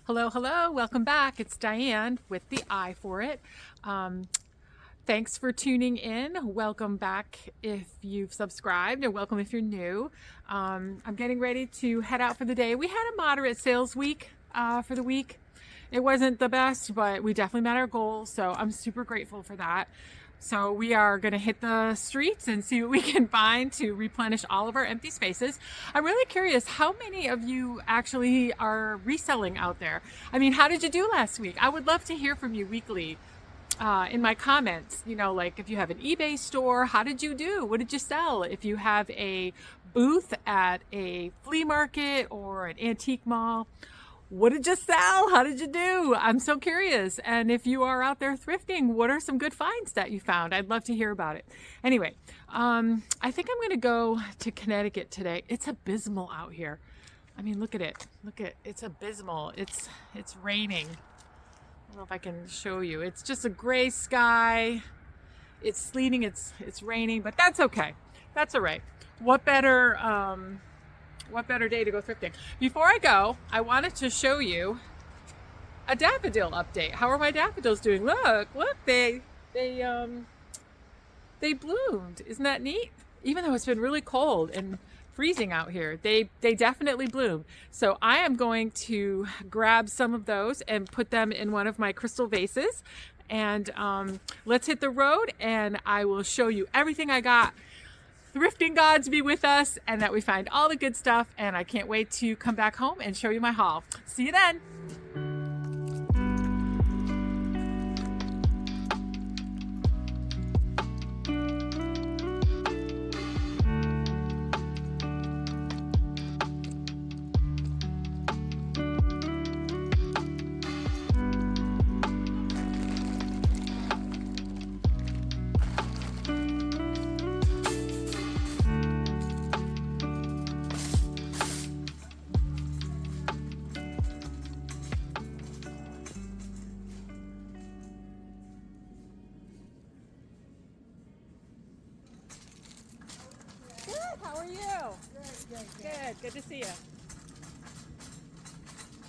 Hello, hello. Welcome back. It's Diane with the Eye for It. Thanks for tuning in. Welcome back if you've subscribed, and welcome if you're new. I'm getting ready to head out for the day. We had a moderate sales week for the week. It wasn't the best, but we definitely met our goals, so I'm super grateful for that. So we are going to hit the streets and see what we can find to replenish all of our empty spaces. I'm really curious, how many of you actually are reselling out there? I mean, how did you do last week? I would love to hear from you weekly in my comments. You know, like if you have an eBay store, how did you do? What did you sell? If you have a booth at a flea market or an antique mall, what did you sell? How did you do? I'm so curious. And if you are out there thrifting, what are some good finds that you found? I'd love to hear about it. Anyway, I think I'm going to go to Connecticut today. It's abysmal out here. I mean, look at it. It's abysmal. It's raining. I don't know if I can show you. It's just a gray sky. It's sleeting. It's raining, but that's okay. That's all right. What better day to go thrifting? Before I go, I wanted to show you a daffodil update. How are my daffodils doing? Look, they bloomed. Isn't that neat? Even though it's been really cold and freezing out here, they definitely bloom. So I am going to grab some of those and put them in one of my crystal vases. And let's hit the road, and I will show you everything I got. Thrifting gods be with us, and that we find all the good stuff, and I can't wait to come back home and show you my haul. See you then. How are you? Good to see you.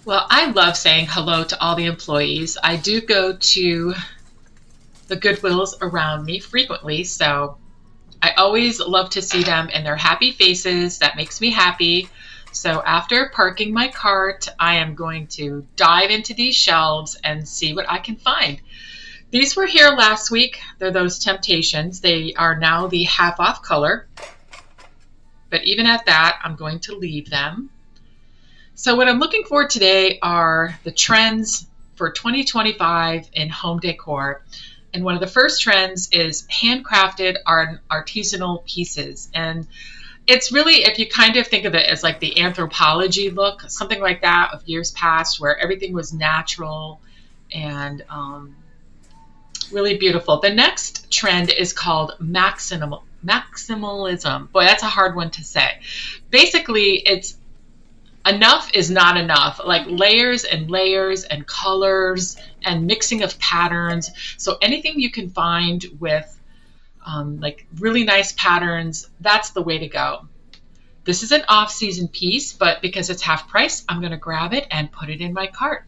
Well, I love saying hello to all the employees. I do go to the Goodwills around me frequently, so I always love to see them and their happy faces. That makes me happy. So after parking my cart, I am going to dive into these shelves and see what I can find. These were here last week. They're those Temptations. They are now the half off color. But even at that, I'm going to leave them. So what I'm looking for today are the trends for 2025 in home decor. And one of the first trends is handcrafted artisanal pieces. And it's really, if you kind of think of it as like the anthropology look, something like that of years past, where everything was natural and really beautiful. The next trend is called maximalism. Boy, that's a hard one to say. Basically, it's enough is not enough, like layers and layers and colors and mixing of patterns. So anything you can find with like really nice patterns, that's the way to go. This is an off-season piece, but because it's half price, I'm going to grab it and put it in my cart.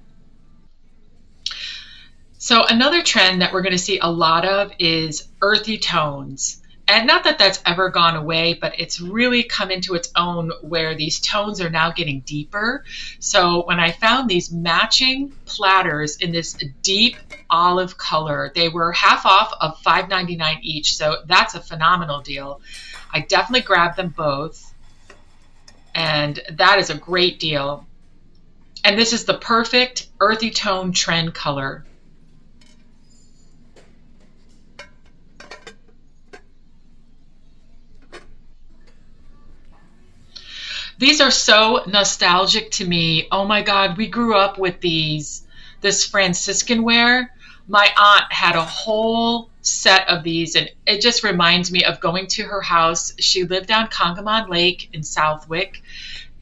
So another trend that we're going to see a lot of is earthy tones. And not that that's ever gone away, but it's really come into its own where these tones are now getting deeper. So when I found these matching platters in this deep olive color, they were half off of $5.99 each. So that's a phenomenal deal. I definitely grabbed them both. And that is a great deal. And this is the perfect earthy tone trend color. These are so nostalgic to me. Oh my God, we grew up with this Franciscan ware. My aunt had a whole set of these, and it just reminds me of going to her house. She lived on Congamon Lake in Southwick,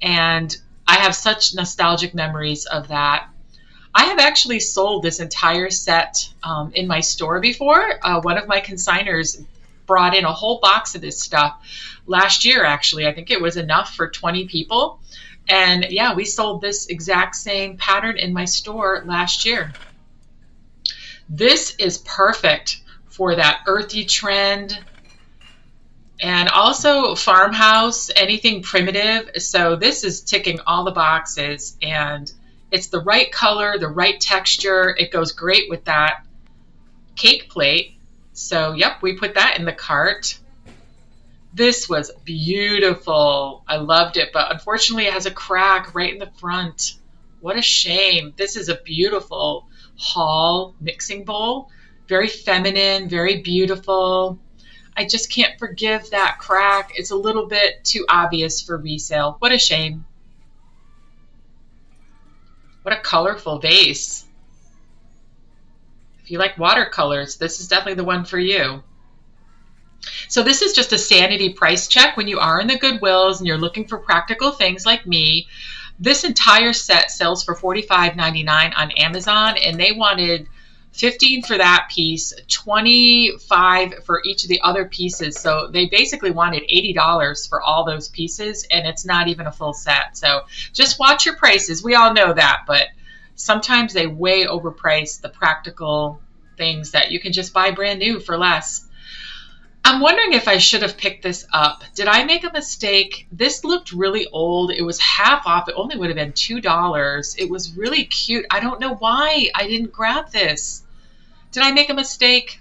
and I have such nostalgic memories of that. I have actually sold this entire set in my store before. One of my consigners brought in a whole box of this stuff last year, actually. I think it was enough for 20 people. And yeah, we sold this exact same pattern in my store last year. This is perfect for that earthy trend and also farmhouse, anything primitive. So this is ticking all the boxes, and it's the right color, the right texture. It goes great with that cake plate. So yep, we put that in the cart. This was beautiful. I loved it, but unfortunately it has a crack right in the front. What a shame. This is a beautiful haul mixing bowl. Very feminine, very beautiful. I just can't forgive that crack. It's a little bit too obvious for resale. What a shame. What a colorful vase. If you like watercolors, this is definitely the one for you. So this is just a sanity price check when you are in the Goodwills and you're looking for practical things like me. This entire set sells for $45.99 on Amazon, and they wanted $15 for that piece, $25 for each of the other pieces. So they basically wanted $80 for all those pieces, and it's not even a full set. So just watch your prices. We all know that, but sometimes they way overprice the practical things that you can just buy brand new for less. I'm wondering if I should have picked this up. Did I make a mistake? This looked really old. It was half off. It only would have been $2. It was really cute. I don't know why I didn't grab this. Did I make a mistake?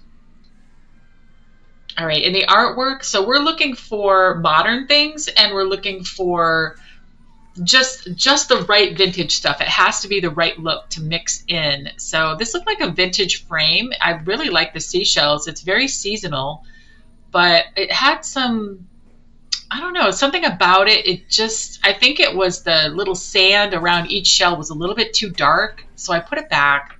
All right, in the artwork, so we're looking for modern things, and we're looking for just the right vintage stuff. It has to be the right look to mix in. So this looked like a vintage frame. I really like the seashells. It's very seasonal. But it had some, I don't know, something about it. It just, I think it was the little sand around each shell was a little bit too dark. So I put it back.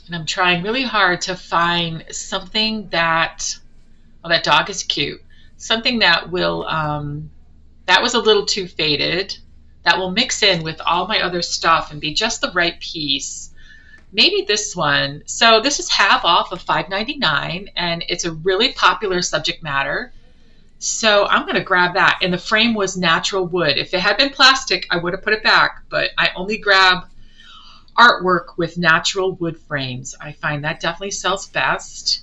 And I'm trying really hard to find something that, oh, that dog is cute. Something that will, that was a little too faded. That will mix in with all my other stuff and be just the right piece. Maybe this one. So this is half off of $5.99, and it's a really popular subject matter. So I'm going to grab that. And the frame was natural wood. If it had been plastic, I would have put it back, but I only grab artwork with natural wood frames. I find that definitely sells best.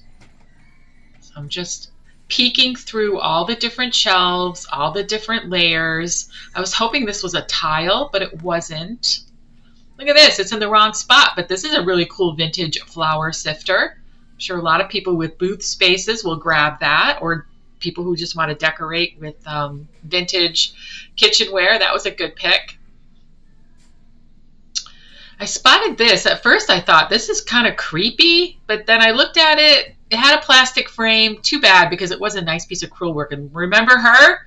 So I'm just peeking through all the different shelves, all the different layers. I was hoping this was a tile, but it wasn't. Look at this, it's in the wrong spot, but this is a really cool vintage flower sifter. I'm sure a lot of people with booth spaces will grab that, or people who just want to decorate with vintage kitchenware. That was a good pick. I spotted this. At first I thought this is kind of creepy, but then I looked at it. It had a plastic frame. Too bad, because it was a nice piece of crewel work. And remember her?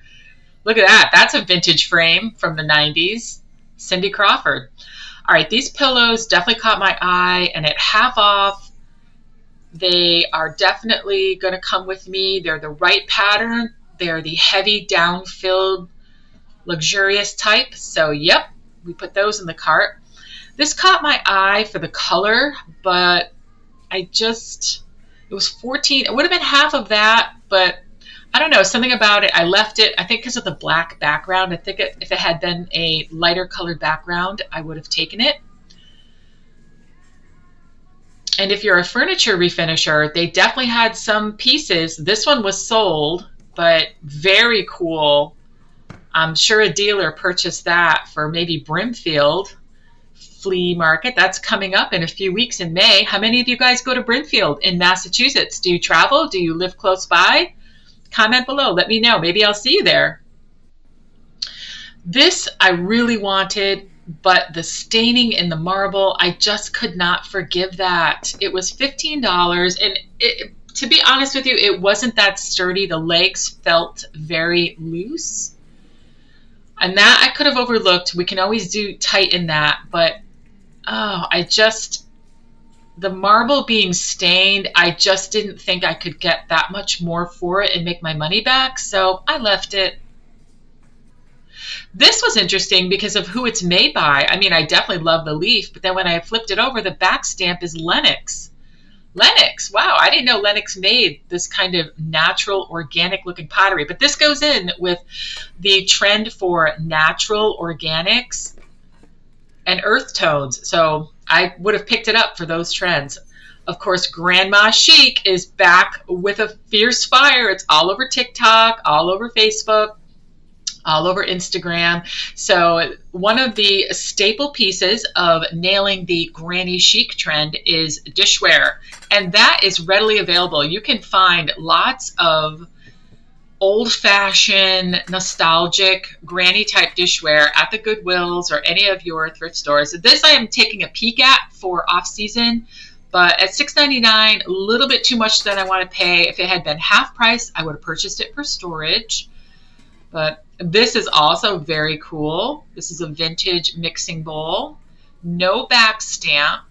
Look at that. That's a vintage frame from the 90s. Cindy Crawford. All right, these pillows definitely caught my eye, and at half off, they are definitely going to come with me. They're the right pattern. They're the heavy, down-filled, luxurious type. So, yep, we put those in the cart. This caught my eye for the color, but it was 14. It would have been half of that, but I don't know, something about it. I left it, I think because of the black background. I think if it had been a lighter colored background, I would have taken it. And if you're a furniture refinisher, they definitely had some pieces. This one was sold, but very cool. I'm sure a dealer purchased that for maybe Brimfield flea market. That's coming up in a few weeks in May. How many of you guys go to Brimfield in Massachusetts? Do you travel? Do you live close by? Comment below. Let me know. Maybe I'll see you there. This I really wanted, but the staining in the marble, I just could not forgive that. It was $15, and to be honest with you, it wasn't that sturdy. The legs felt very loose, and that I could have overlooked. We can always do tighten that, but oh, the marble being stained, I just didn't think I could get that much more for it and make my money back, so I left it. This was interesting because of who it's made by. I mean, I definitely love the leaf, but then when I flipped it over, the back stamp is Lenox. Lennox. Wow, I didn't know Lennox made this kind of natural, organic looking pottery. But this goes in with the trend for natural organics and earth tones. So I would have picked it up for those trends. Of course, Grandma Chic is back with a fierce fire. It's all over TikTok, all over Facebook, all over Instagram. So one of the staple pieces of nailing the granny chic trend is dishware. And that is readily available. You can find lots of old-fashioned, nostalgic, granny-type dishware at the Goodwills or any of your thrift stores. This I am taking a peek at for off-season, but at $6.99, a little bit too much than I want to pay. If it had been half price, I would have purchased it for storage. But this is also very cool. This is a vintage mixing bowl. No back stamp.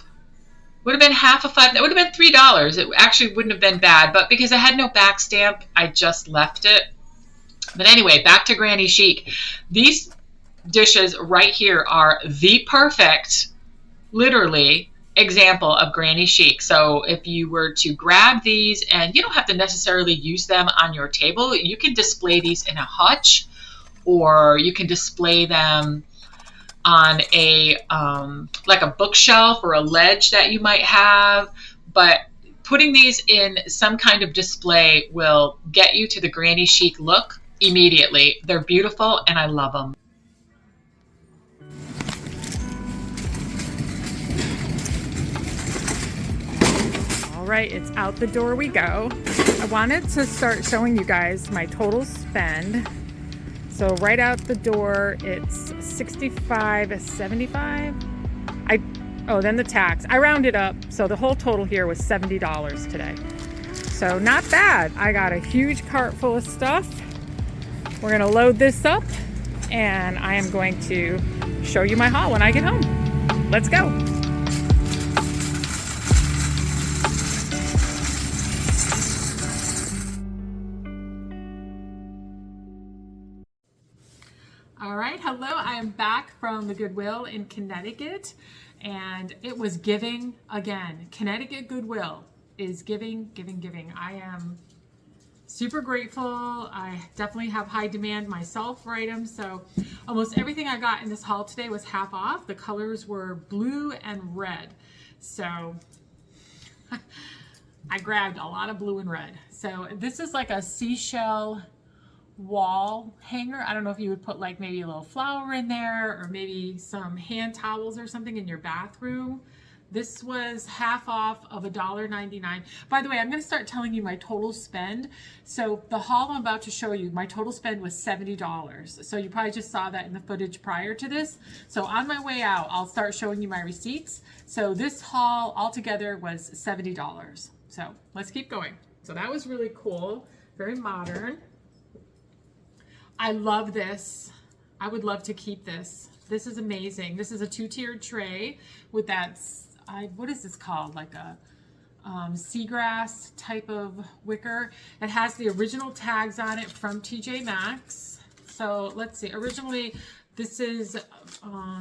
Would have been half of $5. It would have been $3. It actually wouldn't have been bad, but because I had no back stamp, I just left it. But anyway, back to Granny Chic. These dishes right here are the perfect, literally, example of Granny Chic. So if you were to grab these, and you don't have to necessarily use them on your table, you can display these in a hutch, or you can display them on a like a bookshelf or a ledge that you might have. But putting these in some kind of display will get you to the Granny Chic look immediately. They're beautiful and I love them. All right, it's out the door we go. I wanted to start showing you guys my total spend. So right out the door, it's $65.75. Then the tax. I rounded up, so the whole total here was $70 today. So not bad. I got a huge cart full of stuff. We're gonna load this up, and I am going to show you my haul when I get home. Let's go. All right, hello, I am back from the Goodwill in Connecticut, and it was giving again. Connecticut Goodwill is giving. I am super grateful. I definitely have high demand myself for items, so almost everything I got in this haul today was half off. The colors were blue and red, so I grabbed a lot of blue and red. So this is like a seashell wall hanger. I don't know if you would put like maybe a little flower in there, or maybe some hand towels or something in your bathroom. This was half off of $1.99. By the way, I'm going to start telling you my total spend. So the haul I'm about to show you, my total spend was $70. So you probably just saw that in the footage prior to this. So on my way out, I'll start showing you my receipts. So this haul altogether was $70. So let's keep going. So that was really cool, very modern. I love this. I would love to keep this. This is amazing. This is a 2-tiered tray with that, what is this called? Like a seagrass type of wicker. It has the original tags on it from TJ Maxx. So let's see. Originally, this is, how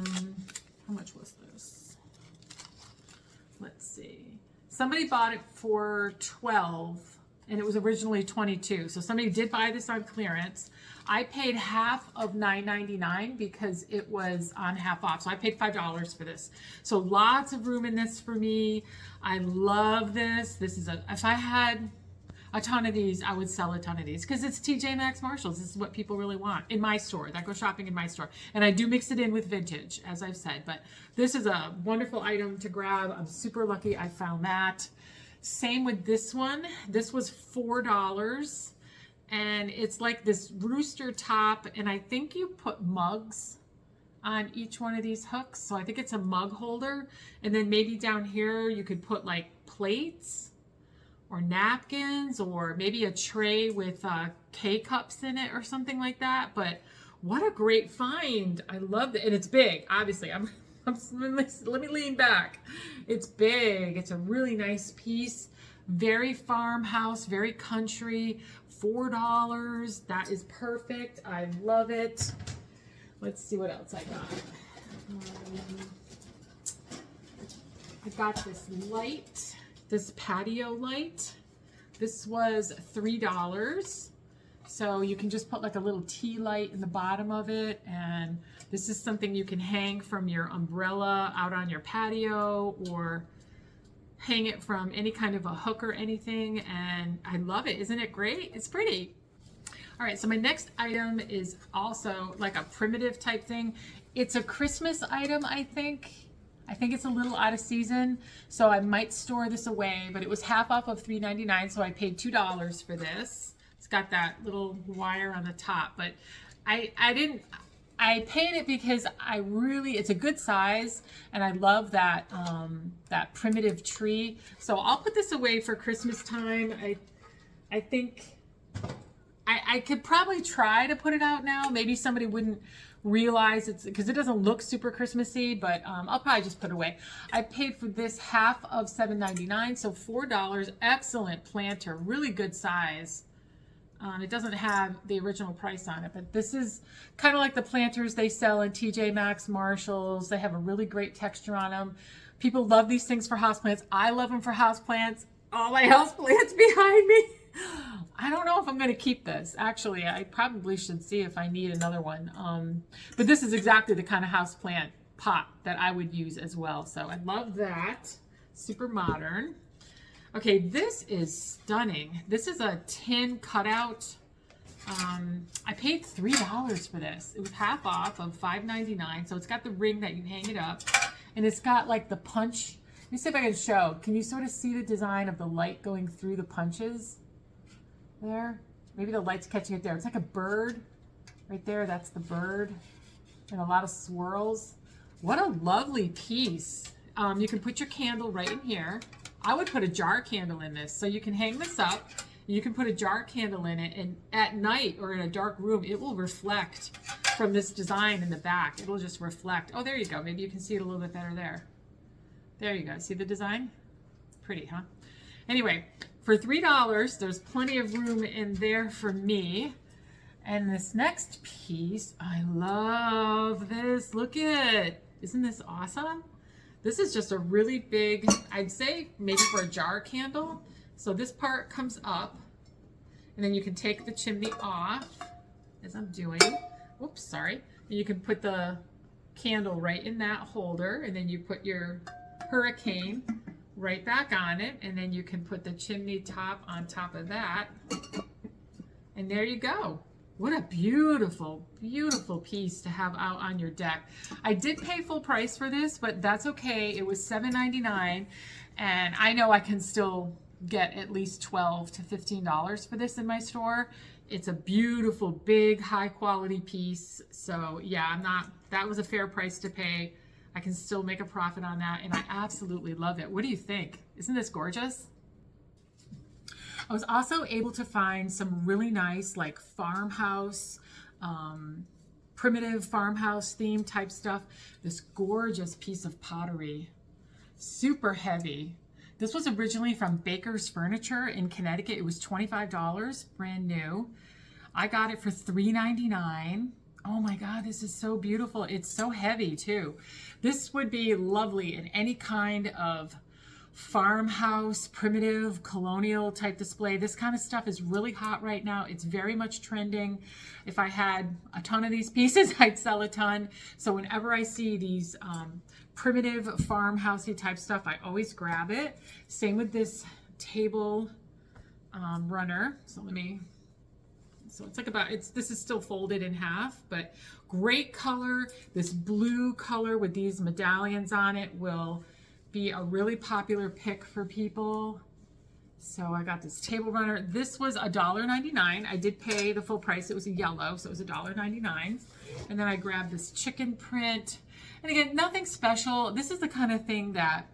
much was this? Let's see. Somebody bought it for $12, and it was originally $22. So somebody did buy this on clearance. I paid half of $9.99 because it was on half off. So I paid $5 for this. So lots of room in this for me. I love this. This is if I had a ton of these, I would sell a ton of these because it's TJ Maxx Marshalls. This is what people really want in my store. I go shopping in my store. And I do mix it in with vintage, as I've said. But this is a wonderful item to grab. I'm super lucky I found that. Same with this one. This was $4. And it's like this rooster top, and I think you put mugs on each one of these hooks. So I think it's a mug holder. And then maybe down here you could put like plates or napkins, or maybe a tray with K-cups in it or something like that. But what a great find. I love it. And it's big, obviously. Let me lean back. It's big. It's a really nice piece. Very farmhouse, very country. $4. That is perfect. I love it. Let's see what else I got. I got this light this patio light. This was $3. So you can just put like a little tea light in the bottom of it. And this is something you can hang from your umbrella out on your patio, or hang it from any kind of a hook or anything. And I love it. Isn't it great? It's pretty. All right, so my next item is also like a primitive type thing. It's a Christmas item, I think. I think it's a little out of season, so I might store this away, but it was half off of $3.99, so I paid $2 for this. It's got that little wire on the top, but I paid it because it's a good size, and I love that that primitive tree. So I'll put this away for Christmas time. I think I could probably try to put it out now. Maybe somebody wouldn't realize it's because it doesn't look super Christmassy, but I'll probably just put it away. I paid for this half of $7.99, so $4. Excellent planter, really good size. It doesn't have the original price on it, but this is kind of like the planters they sell in TJ Maxx, Marshalls. They have a really great texture on them. People love these things for houseplants. I love them for houseplants. All my houseplants behind me. I don't know if I'm going to keep this. Actually, I probably should see if I need another one. But this is exactly the kind of houseplant pot that I would use as well. So I love that. Super modern. Okay, this is stunning. This is a tin cutout. I paid $3 for this. It was half off of $5.99. So it's got the ring that you hang it up. And it's got like the punch. Let me see if I can show. Can you sort of see the design of the light going through the punches? There, maybe the light's catching it there. It's like a bird right there. That's the bird, and a lot of swirls. What a lovely piece. You can put your candle right in here. I would put a jar candle in this, so you can hang this up. You can put a jar candle in it, and at night or in a dark room, it will reflect from this design in the back. It'll just reflect. Oh, there you go. Maybe you can see it a little bit better there. There you go. See the design? Pretty, huh? Anyway, for $3, there's plenty of room in there for me. And this next piece, I love this. Look at it. Isn't this awesome? This is just a really big, I'd say maybe for a jar candle. So this part comes up, and then you can take the chimney off, as I'm doing. Oops, sorry. And you can put the candle right in that holder, and then you put your hurricane right back on it, and then you can put the chimney top on top of that, and there you go. What a beautiful, beautiful piece to have out on your deck. I did pay full price for this, but that's okay. It was $7.99, and I know I can still get at least $12 to $15 for this in my store. It's a beautiful, big, high quality piece. So yeah, that was a fair price to pay. I can still make a profit on that, and I absolutely love it. What do you think? Isn't this gorgeous? I was also able to find some really nice like farmhouse, primitive farmhouse theme type stuff. This gorgeous piece of pottery, super heavy. This was originally from Baker's Furniture in Connecticut. It was $25, brand new. I got it for $3.99. Oh my God, this is so beautiful. It's so heavy too. This would be lovely in any kind of farmhouse, primitive, colonial type display. This kind of stuff is really hot right now. It's very much trending. If I had a ton of these pieces, I'd sell a ton. So whenever I see these primitive farmhousey type stuff, I always grab it. Same with this table runner. So it's like this is still folded in half, but great color. This blue color with these medallions on it will be a really popular pick for people. So I got this table runner. This was $1.99. I did pay the full price. It was a yellow, so it was $1.99. And then I grabbed this chicken print. And again, nothing special. This is the kind of thing that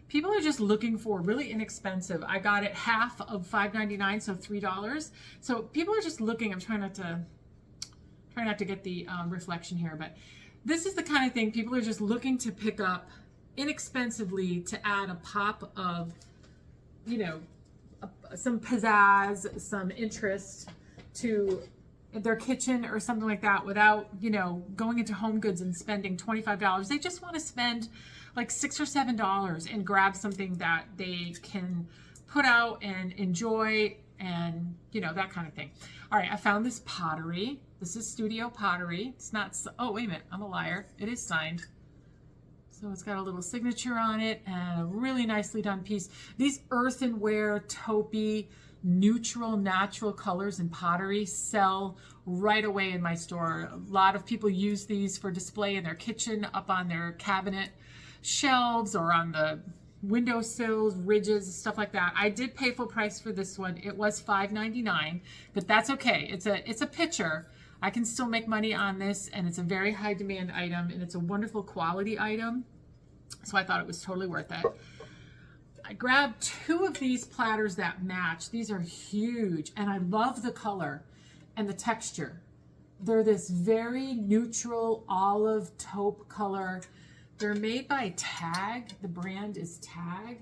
people are just looking for, really inexpensive. I got it half of $5.99, so $3. So people are just looking. I'm trying not to get the reflection here, but this is the kind of thing people are just looking to pick up inexpensively to add a pop of, some pizzazz, some interest to their kitchen or something like that without, going into Home Goods and spending $25. They just want to spend like $6 or $7 and grab something that they can put out and enjoy, and you know, that kind of thing. All right, I found this pottery. This is studio pottery. It's not, oh wait a minute, I'm a liar. It is signed. So it's got a little signature on it and a really nicely done piece. These earthenware, taupey, neutral, natural colors in pottery sell right away in my store. A lot of people use these for display in their kitchen, up on their cabinet shelves, or on the windowsills, ridges, stuff like that. I did pay full price for this one. It was $5.99, but that's okay. It's a picture. I can still make money on this, and it's a very high demand item, and it's a wonderful quality item. So I thought it was totally worth it. I grabbed 2 of these platters that match. These are huge, and I love the color and the texture. They're this very neutral olive taupe color. They're made by Tag. The brand is Tag,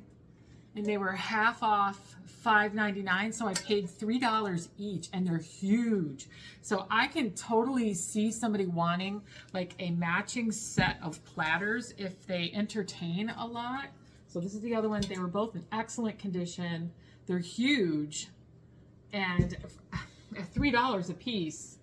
and they were half off, $5.99, so I paid $3 each, and they're huge. So I can totally see somebody wanting like a matching set of platters if they entertain a lot. So this is the other one. They were both in excellent condition. They're huge, and at $3 a piece,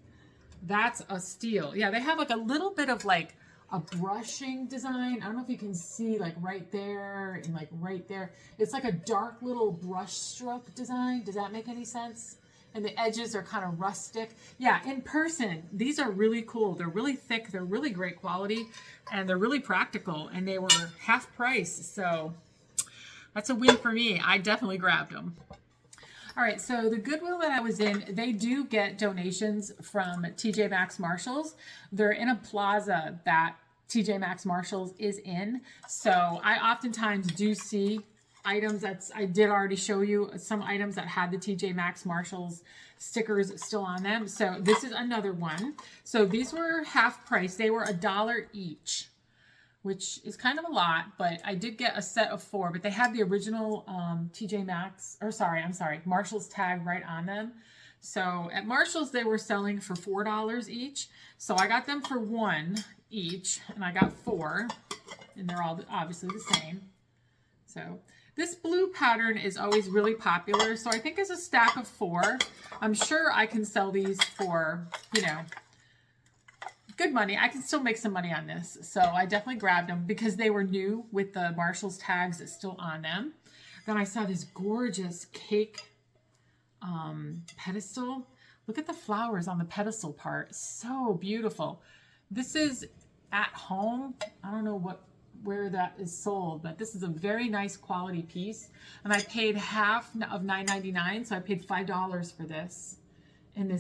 that's a steal. Yeah, they have like a little bit of like a brushing design. I don't know if you can see, like right there and like right there. It's like a dark little brush stroke design. Does that make any sense? And the edges are kind of rustic. Yeah, in person, these are really cool. They're really thick. They're really great quality, and they're really practical, and they were half price. So that's a win for me. I definitely grabbed them. All right, so the Goodwill that I was in, they do get donations from TJ Maxx Marshalls. They're in a plaza that TJ Maxx Marshalls is in. So I oftentimes do see items I did already show you some items that had the TJ Maxx Marshalls stickers still on them. So this is another one. So these were half price. They were $1 each, which is kind of a lot, but I did get a set of 4, but they have the original TJ Maxx, or I'm sorry, Marshall's tag right on them. So at Marshall's, they were selling for $4 each. So I got them for $1 each, and I got 4, and they're all obviously the same. So this blue pattern is always really popular. So I think as a stack of 4, I'm sure I can sell these for, you know, good money. I can still make some money on this. So I definitely grabbed them because they were new with the Marshall's tags that's still on them. Then I saw this gorgeous cake pedestal. Look at the flowers on the pedestal part. So beautiful. This is at home. I don't know where that is sold, but this is a very nice quality piece. And I paid half of $9.99, so I paid $5 for this. And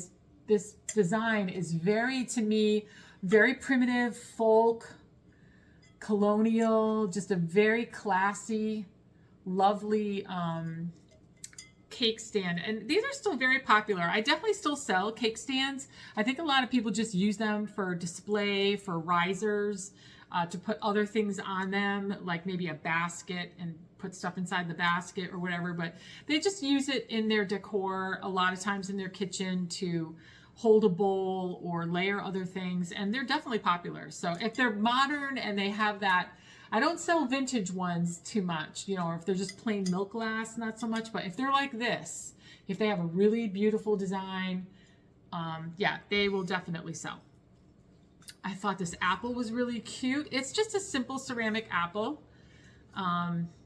this design is very, to me, very primitive, folk, colonial, just a very classy, lovely cake stand. And these are still very popular. I definitely still sell cake stands. I think a lot of people just use them for display, for risers, to put other things on them, like maybe a basket and put stuff inside the basket or whatever. But they just use it in their decor, a lot of times in their kitchen, to hold a bowl or layer other things, and they're definitely popular. So if they're modern and they have that, I don't sell vintage ones too much, you know, or if they're just plain milk glass, not so much. But if they're like this, if they have a really beautiful design, yeah, they will definitely sell. I thought this apple was really cute. It's just a simple ceramic apple.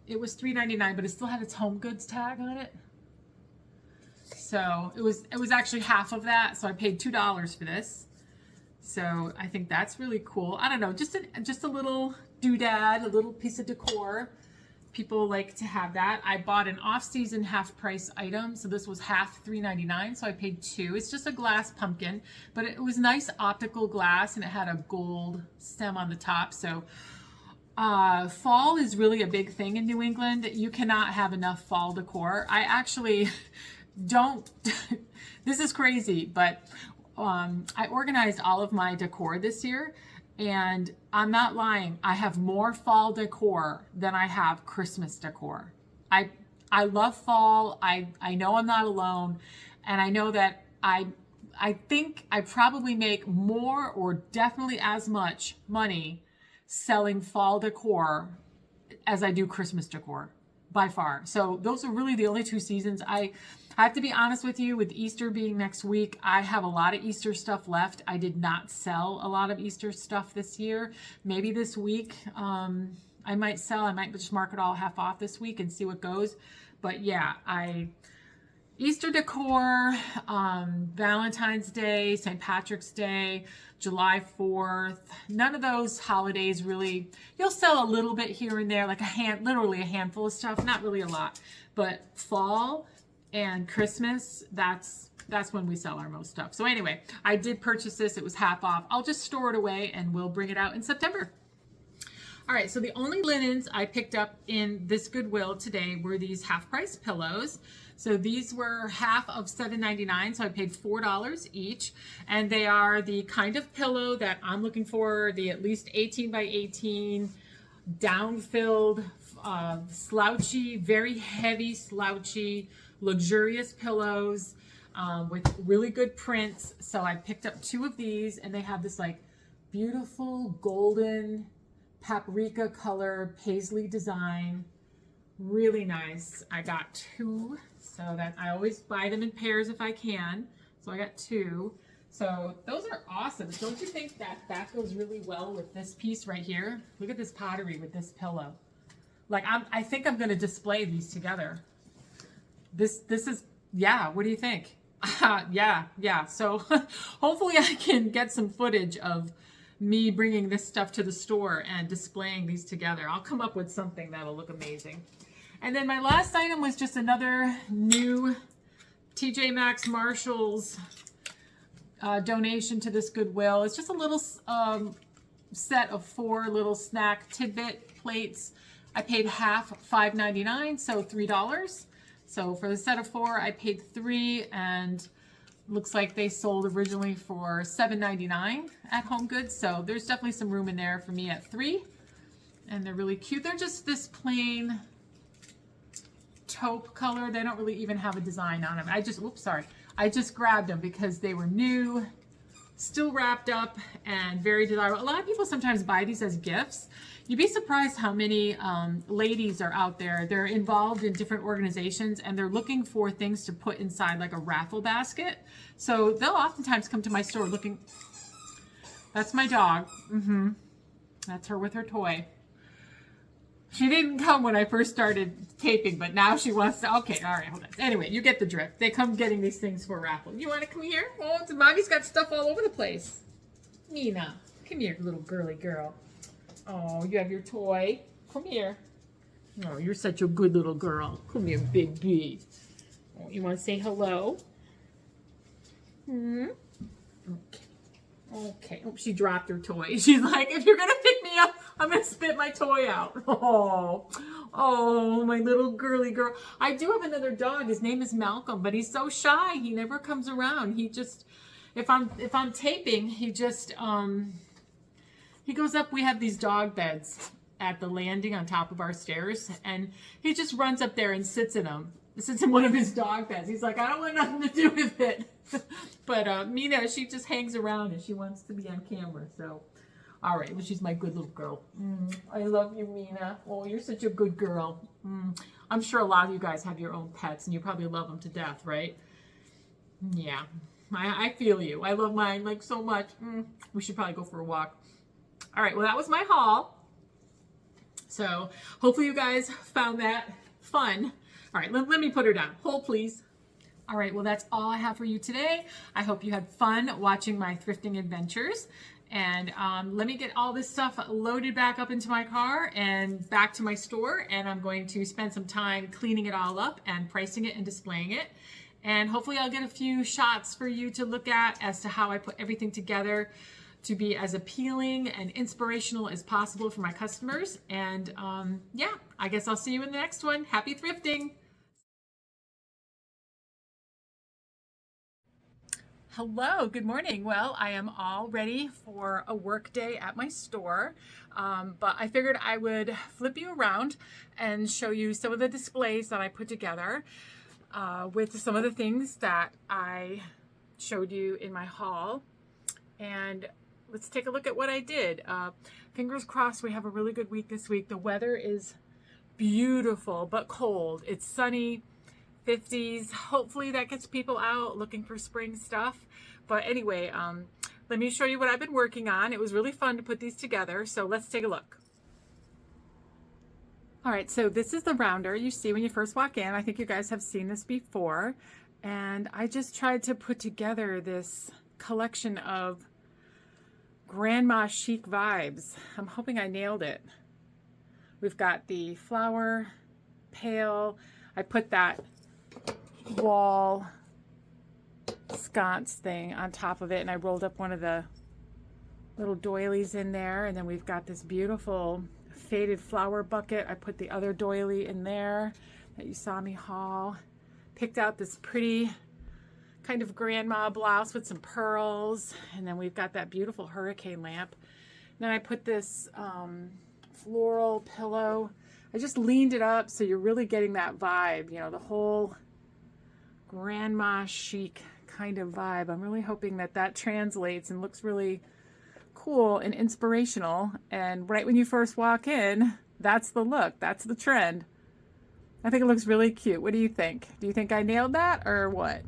It was $3.99, but it still had its home goods tag on it. So it was actually half of that. So I paid $2 for this. So I think that's really cool. I don't know, just a little doodad, a little piece of decor. People like to have that. I bought an off-season half-price item, so this was half $3.99, so I paid $2. It's just a glass pumpkin, but it was nice optical glass, and it had a gold stem on the top. So fall is really a big thing in New England. You cannot have enough fall decor. I actually don't. This is crazy, but I organized all of my decor this year, and I'm not lying. I have more fall decor than I have Christmas decor. I love fall. I know I'm not alone, and I know that I think I probably make more or definitely as much money selling fall decor as I do Christmas decor, by far. So those are really the only two seasons. I have to be honest with you, with Easter being next week, I have a lot of Easter stuff left. I did not sell a lot of Easter stuff this year. Maybe this week I might sell. I might just mark it all half off this week and see what goes. But yeah, Easter decor, Valentine's Day, St. Patrick's Day, July 4th, none of those holidays really. You'll sell a little bit here and there, like literally a handful of stuff, not really a lot. But fall and Christmas, that's when we sell our most stuff. So anyway, I did purchase this. It was half off. I'll just store it away and we'll bring it out in September. All right, so the only linens I picked up in this Goodwill today were these half-price pillows. So these were half of $7.99, so I paid $4 each. And they are the kind of pillow that I'm looking for, the at least 18 by 18, down-filled, slouchy, very heavy, slouchy, luxurious pillows with really good prints. So I picked up 2 of these, and they have this like beautiful golden paprika color paisley design, really nice. I got 2, so that I always buy them in pairs if I can, so I got 2. So those are awesome. Don't you think that goes really well with this piece right here? Look at this pottery with this pillow. Like I think I'm going to display these together. This is, yeah, what do you think? Yeah. So hopefully I can get some footage of me bringing this stuff to the store and displaying these together. I'll come up with something that'll look amazing. And then my last item was just another new TJ Maxx Marshalls donation to this Goodwill. It's just a little set of 4 little snack tidbit plates. I paid half, $5.99, so $3. So for the set of 4, I paid $3, and looks like they sold originally for $7.99 at Home Goods. So there's definitely some room in there for me at $3. And they're really cute. They're just this plain taupe color. They don't really even have a design on them. I just grabbed them because they were new, still wrapped up, and very desirable. A lot of people sometimes buy these as gifts. You'd be surprised how many ladies are out there. They're involved in different organizations, and they're looking for things to put inside like a raffle basket. So they'll oftentimes come to my store looking. That's my dog. That's her with her toy. She didn't come when I first started taping, but now she wants to. Okay, all right, hold on. Anyway, you get the drift. They come getting these things for a raffle. You want to come here? Oh, Mommy's got stuff all over the place. Mina, come here, little girly girl. Oh, you have your toy. Come here. Oh, you're such a good little girl. Come here, big B. Oh, you want to say hello? Okay. Oh, she dropped her toy. She's like, if you're going to pick me up, I'm going to spit my toy out. Oh, my little girly girl. I do have another dog. His name is Malcolm, but he's so shy. He never comes around. He just, if I'm taping, he just, he goes up. We have these dog beds at the landing on top of our stairs, and he just runs up there and sits in them. Sits in one of his dog beds. He's like, I don't want nothing to do with it. But Mina, she just hangs around and she wants to be on camera. So, all right, well, she's my good little girl. I love you, Mina. Oh, you're such a good girl. I'm sure a lot of you guys have your own pets, and you probably love them to death, right? Yeah, I feel you. I love mine like so much. We should probably go for a walk. All right, well, that was my haul. So hopefully you guys found that fun. All right, let me put her down. Hold, please. All right, well, that's all I have for you today. I hope you had fun watching my thrifting adventures. And let me get all this stuff loaded back up into my car and back to my store. And I'm going to spend some time cleaning it all up and pricing it and displaying it. And hopefully I'll get a few shots for you to look at as to how I put everything together to be as appealing and inspirational as possible for my customers. And yeah, I guess I'll see you in the next one. Happy thrifting. Hello, good morning. Well, I am all ready for a work day at my store, but I figured I would flip you around and show you some of the displays that I put together with some of the things that I showed you in my haul. And let's take a look at what I did. Fingers crossed we have a really good week this week. The weather is beautiful but cold. It's sunny, 50s. Hopefully that gets people out looking for spring stuff. But anyway, let me show you what I've been working on. It was really fun to put these together, so let's take a look. All right, so this is the rounder you see when you first walk in. I think you guys have seen this before. And I just tried to put together this collection of grandma chic vibes. I'm hoping I nailed it. We've got the flower pail. I put that wall sconce thing on top of it, and I rolled up one of the little doilies in there. And then we've got this beautiful faded flower bucket. I put the other doily in there that you saw me haul. Picked out this pretty kind of grandma blouse with some pearls, and then we've got that beautiful hurricane lamp. Then I put this floral pillow. I just leaned it up so you're really getting that vibe, you know, the whole grandma chic kind of vibe. I'm really hoping that that translates and looks really cool and inspirational. And right when you first walk in, that's the look, that's the trend. I think it looks really cute. What do you think? Do you think I nailed that or what?